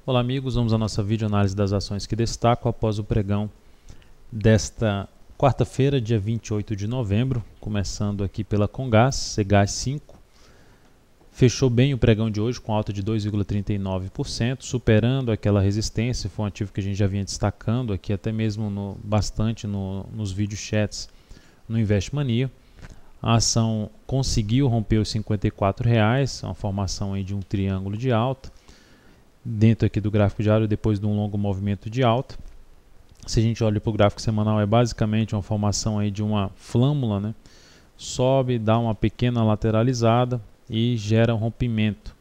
Olá amigos, vamos à nossa videoanálise das ações que destaco após o pregão desta quarta-feira, dia 28 de novembro, começando aqui pela Comgás, Cegás 5. Fechou bem o pregão de hoje com alta de 2,39%, superando aquela resistência. Foi um ativo que a gente já vinha destacando aqui até mesmo bastante nos videochats no Investmania. A ação conseguiu romper os R$ 54,00, uma formação aí de um triângulo de alta. Dentro aqui do gráfico diário, depois de um longo movimento de alta. Se a gente olha para o gráfico semanal, é basicamente uma formação aí de uma flâmula, né? Sobe, dá uma pequena lateralizada e gera um rompimento.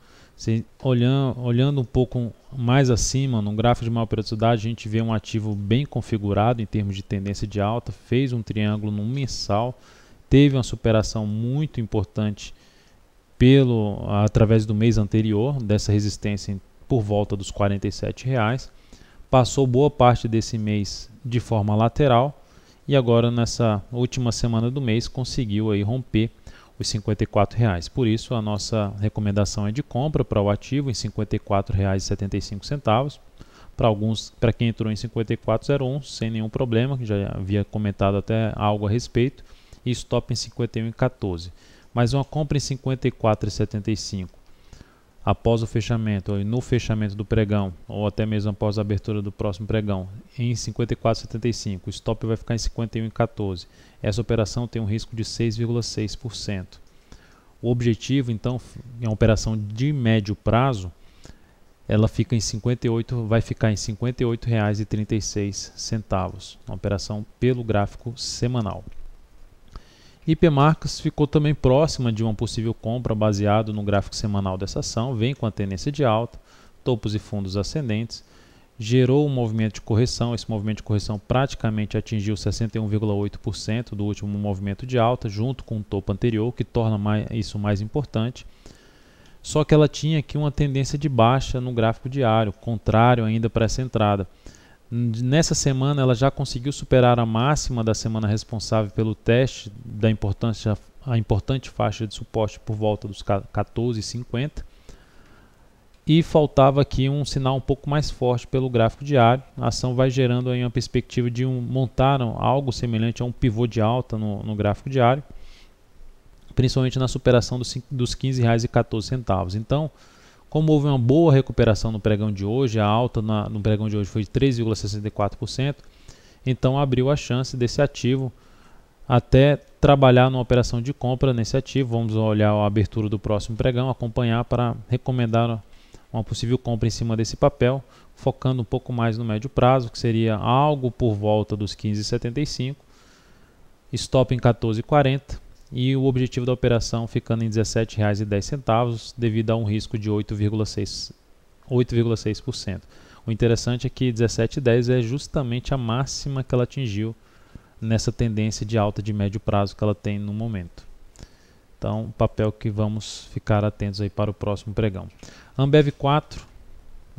Olhando um pouco mais acima, no gráfico de maior periodicidade, a gente vê um ativo bem configurado em termos de tendência de alta, fez um triângulo no mensal, teve uma superação muito importante através do mês anterior, dessa resistência por volta dos R$ 47,00, passou boa parte desse mês de forma lateral e agora nessa última semana do mês conseguiu aí romper os R$ 54,00. Por isso a nossa recomendação é de compra para o ativo em R$ 54,75. Para quem entrou em 54,01 sem nenhum problema, que já havia comentado até algo a respeito, e stop em 51,14. Mas uma compra em 54,75 após o fechamento, ou no fechamento do pregão, ou até mesmo após a abertura do próximo pregão, em 54,75, o stop vai ficar em 51,14. Essa operação tem um risco de 6,6%. O objetivo, então, é uma operação de médio prazo, ela fica em 58, vai ficar em R$ 58,36, uma operação pelo gráfico semanal. Hipermarcas ficou também próxima de uma possível compra baseado no gráfico semanal dessa ação, vem com a tendência de alta, topos e fundos ascendentes, gerou um movimento de correção, esse movimento de correção praticamente atingiu 61,8% do último movimento de alta, junto com o topo anterior, que torna isso mais importante. Só que ela tinha aqui uma tendência de baixa no gráfico diário, contrário ainda para essa entrada. Nessa semana ela já conseguiu superar a máxima da semana responsável pelo teste da importante faixa de suporte por volta dos 14,50 e faltava aqui um sinal um pouco mais forte pelo gráfico diário. A ação vai gerando aí uma perspectiva de montar algo semelhante a um pivô de alta no gráfico diário, principalmente na superação dos R$ 15,14. Então, como houve uma boa recuperação no pregão de hoje, a alta no pregão de hoje foi de 3,64%, então abriu a chance desse ativo até trabalhar numa operação de compra nesse ativo. Vamos olhar a abertura do próximo pregão, acompanhar para recomendar uma possível compra em cima desse papel, focando um pouco mais no médio prazo, que seria algo por volta dos 15,75, stop em 14,40. E o objetivo da operação ficando em R$ 17,10 devido a um risco de 8,6%. O interessante é que 17,10 é justamente a máxima que ela atingiu nessa tendência de alta de médio prazo que ela tem no momento. Então, papel que vamos ficar atentos aí para o próximo pregão. Ambev 4,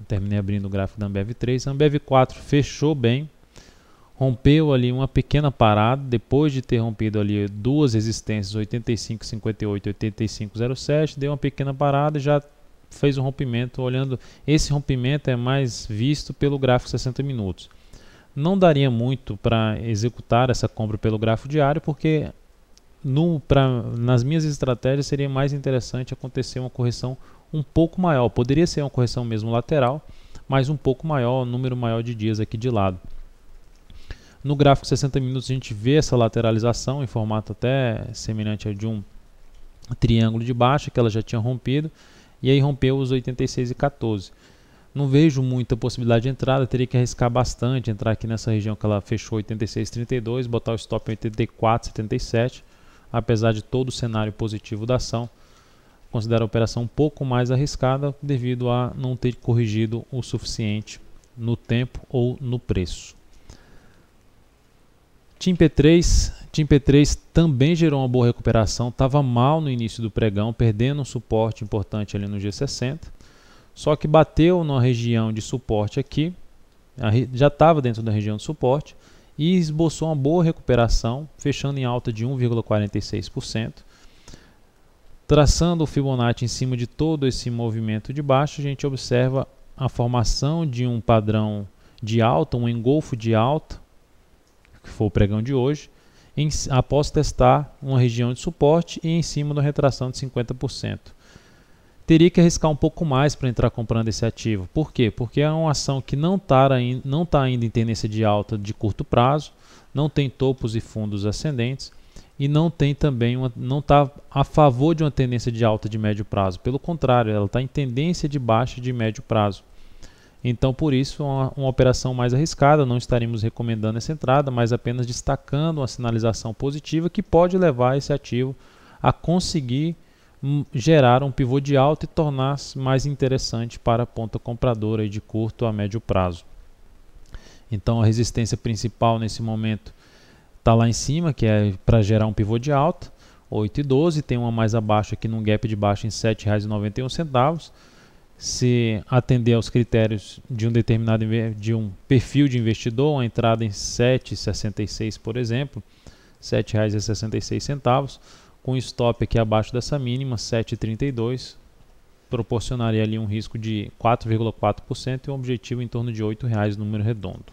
terminei abrindo o gráfico da Ambev 3. Ambev 4 fechou bem. Rompeu ali uma pequena parada, depois de ter rompido ali duas resistências, 85,58 e 85,07, deu uma pequena parada e já fez um rompimento. Olhando, esse rompimento é mais visto pelo gráfico 60 minutos. Não daria muito para executar essa compra pelo gráfico diário, porque nas minhas estratégias seria mais interessante acontecer uma correção um pouco maior. Poderia ser uma correção mesmo lateral, mas um pouco maior, um número maior de dias aqui de lado. No gráfico 60 minutos a gente vê essa lateralização em formato até semelhante a de um triângulo de baixa que ela já tinha rompido, e aí rompeu os 86,14. Não vejo muita possibilidade de entrada, teria que arriscar bastante, entrar aqui nessa região que ela fechou 86,32, botar o stop em 84,77, apesar de todo o cenário positivo da ação. Considero a operação um pouco mais arriscada devido a não ter corrigido o suficiente no tempo ou no preço. TIM P3 também gerou uma boa recuperação, estava mal no início do pregão, perdendo um suporte importante ali no G60, só que bateu na região de suporte aqui, já estava dentro da região de suporte e esboçou uma boa recuperação, fechando em alta de 1,46%. Traçando o Fibonacci em cima de todo esse movimento de baixo, a gente observa a formação de um padrão de alta, um engolfo de alta, que foi o pregão de hoje, após testar uma região de suporte e em cima da retração de 50%. Teria que arriscar um pouco mais para entrar comprando esse ativo. Por quê? Porque é uma ação que não está ainda em tendência de alta de curto prazo, não tem topos e fundos ascendentes e não está a favor de uma tendência de alta de médio prazo. Pelo contrário, ela está em tendência de baixa de médio prazo. Então, por isso, uma operação mais arriscada, não estaríamos recomendando essa entrada, mas apenas destacando uma sinalização positiva que pode levar esse ativo a conseguir gerar um pivô de alta e tornar-se mais interessante para a ponta compradora de curto a médio prazo. Então, a resistência principal nesse momento está lá em cima, que é para gerar um pivô de alta, 8,12, tem uma mais abaixo aqui num gap de baixa em R$ 7,91. Se atender aos critérios de um determinado perfil de investidor, uma entrada em 7,66, por exemplo, R$ 7,66, com stop aqui abaixo dessa mínima, 7,32, proporcionaria ali um risco de 4,4% e um objetivo em torno de R$ 8,00, número redondo,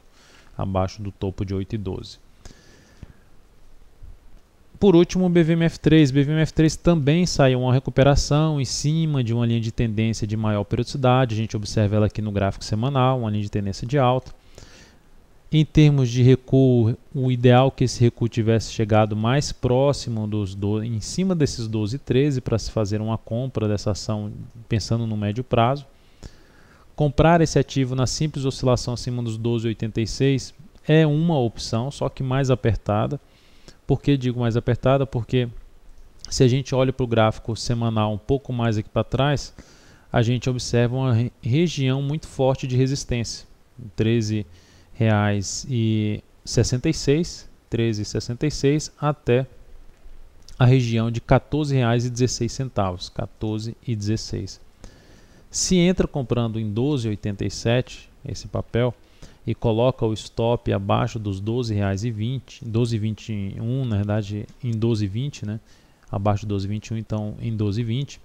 abaixo do topo de 8,12. Por último, o BVMF3. BVMF3 também saiu uma recuperação em cima de uma linha de tendência de maior periodicidade. A gente observa ela aqui no gráfico semanal, uma linha de tendência de alta. Em termos de recuo, o ideal é que esse recuo tivesse chegado mais próximo em cima desses 12,13 para se fazer uma compra dessa ação pensando no médio prazo. Comprar esse ativo na simples oscilação acima dos 12,86 é uma opção, só que mais apertada. Por que digo mais apertada? Porque se a gente olha para o gráfico semanal um pouco mais aqui para trás, a gente observa uma região muito forte de resistência, R$ 13,66 até a região de R$ 14,16, 14,16. Se entra comprando em 12,87 esse papel e coloca o stop abaixo dos R$ 12,20, 12,21, na verdade em 12,20, né? Abaixo de 12,21, então em 12,20.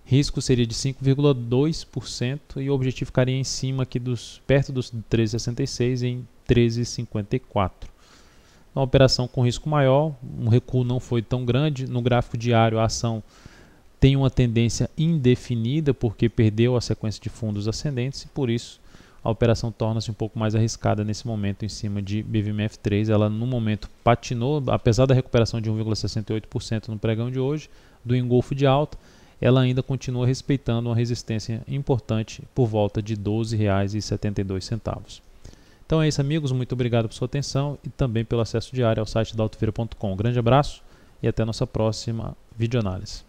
Risco seria de 5,2% e o objetivo ficaria em cima aqui perto dos 13,66 em 13,54. Uma operação com risco maior, um recuo não foi tão grande. No gráfico diário a ação tem uma tendência indefinida porque perdeu a sequência de fundos ascendentes e por isso a operação torna-se um pouco mais arriscada nesse momento em cima de BVMF3. Ela no momento patinou, apesar da recuperação de 1,68% no pregão de hoje, do engolfo de alta, ela ainda continua respeitando uma resistência importante por volta de R$ 12,72. Então é isso, amigos, muito obrigado por sua atenção e também pelo acesso diário ao site da Altovira.com. Um grande abraço e até a nossa próxima videoanálise.